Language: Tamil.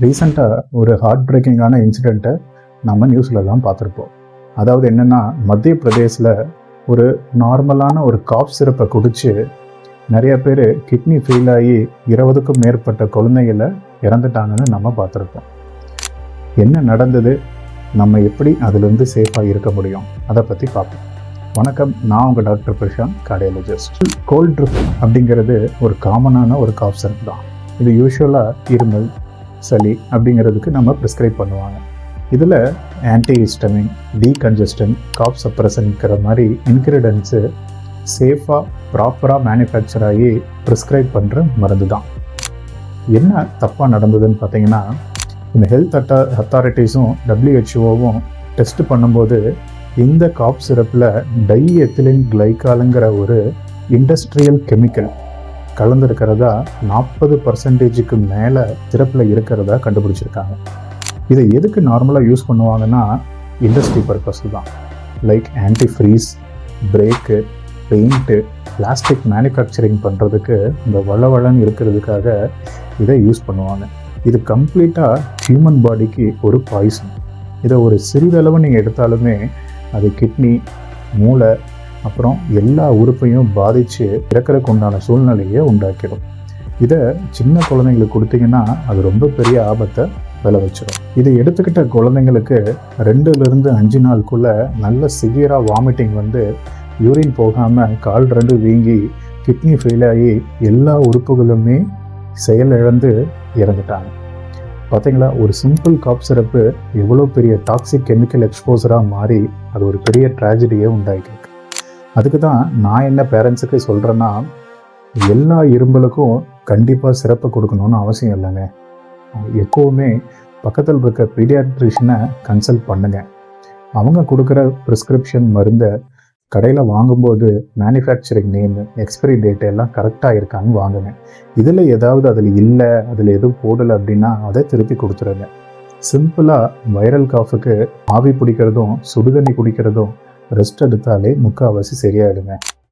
ரீசெண்டாக ஒரு ஹார்ட் பிரேக்கிங்கான இன்சிடெண்ட்டை நம்ம நியூஸில் தான் பார்த்துருப்போம். அதாவது என்னென்னா, மத்திய பிரதேசில் ஒரு நார்மலான ஒரு காஃப் சிரப்பை குடித்து நிறைய பேர் கிட்னி ஃபெயில் ஆகி 20க்கும் மேற்பட்ட குழந்தைகளை இறந்துட்டாங்கன்னு நம்ம பார்த்துருப்போம். என்ன நடந்தது, நம்ம எப்படி அதிலிருந்து சேஃபாக இருக்க முடியும், அதை பற்றி பார்ப்போம். வணக்கம், நான் உங்கள் doctor Prashanth, cardiologist. Cold drip அப்படிங்கிறது ஒரு காமனான ஒரு காஃப் சிரப் தான். இது யூஸ்வலாக இருமல், சளி அப்படிங்கிறதுக்கு நம்ம ப்ரிஸ்கிரைப் பண்ணுவாங்க. இதில் ஆன்டிஹிஸ்டமின், டீகன்ஜஸ்டன், காஃப் சப்ரசன்ங்கிற மாதிரி இன்க்ரீடியன்ஸு சேஃபாக ப்ராப்பராக மேனுஃபேக்சர் ஆகி ப்ரிஸ்கிரைப் பண்ணுற மருந்து தான். என்ன தப்பாக நடந்ததுன்னு பார்த்தீங்கன்னா, இந்த ஹெல்த் அத்தாரிட்டிஸும் WHO-வும் டெஸ்ட் பண்ணும்போது இந்த காஃப் சிரப்பில் டைஎத்திலின் கிளைகாலுங்கிற ஒரு இண்டஸ்ட்ரியல் கெமிக்கல் கலந்துருக்கிறதா 40% மேலே சிரப்பில் இருக்கிறதா கண்டுபிடிச்சிருக்காங்க. இதை எதுக்கு நார்மலாக யூஸ் பண்ணுவாங்கன்னா, இண்டஸ்ட்ரி பர்பஸ் தான். Like antifreeze, brake, paint, plastic manufacturing பண்ணுறதுக்கு இந்த வளவளன்னு இருக்கிறதுக்காக இதை யூஸ் பண்ணுவாங்க. இது கம்ப்ளீட்டாக ஹியூமன் பாடிக்கு ஒரு பாய்சன். இதை ஒரு சிறிதளவு நீங்கள் எடுத்தாலுமே அது கிட்னி, மூளை, அப்புறம் எல்லா உறுப்பையும் பாதித்து இறக்கிறதுக்கு உண்டான சூழ்நிலையை உண்டாக்கிடும். இதை சின்ன குழந்தைங்களுக்கு கொடுத்தீங்கன்னா அது ரொம்ப பெரிய ஆபத்தை விளைவிச்சிடும். இதை எடுத்துக்கிட்ட குழந்தைங்களுக்கு 2லிருந்து 5 நாளுக்குள்ளே நல்ல சிவியராக வாமிட்டிங் வந்து யூரின் போகாமல் கால் 2 வீங்கி கிட்னி ஃபெயில் ஆகி எல்லா உறுப்புகளுமே செயலிழந்து இறந்துட்டாங்க. பார்த்தீங்களா, ஒரு சிம்பிள் காஃப் சிரப்பு எவ்வளோ பெரிய டாக்ஸிக் கெமிக்கல் எக்ஸ்போசராக மாறி அது ஒரு பெரிய ட்ராஜடியை உண்டாக்கிருக்கு. அதுக்கு தான் நான் என்ன பேரண்ட்ஸுக்கு சொல்கிறேன்னா, எல்லா இரும்பலுக்கும் கண்டிப்பாக சிரப்பு கொடுக்கணும்னு அவசியம் இல்லைங்க. எப்போவுமே பக்கத்தில் இருக்க பீடியாட்ரிஷனை கன்சல்ட் பண்ணுங்கள். அவங்க கொடுக்குற ப்ரிஸ்கிரிப்ஷன் மருந்தை கடையில் வாங்கும்போது மேனுஃபேக்சரிங் நேமு, எக்ஸ்பைரி டேட் எல்லாம் கரெக்டாக இருக்கான்னு வாங்குங்க. இதில் ஏதாவது அதில் இல்லை, அதில் எதுவும் போடலை அப்படின்னா அதை திருப்பி கொடுத்துருங்க. சிம்பிளாக வைரல் காஃபுக்கு ஆவி பிடிக்கிறதும் சுடுதண்ணி குடிக்கிறதும் ரெஸ்ட் எடுத்தாலே முக்கால்வாசி சரியாயிடுங்க.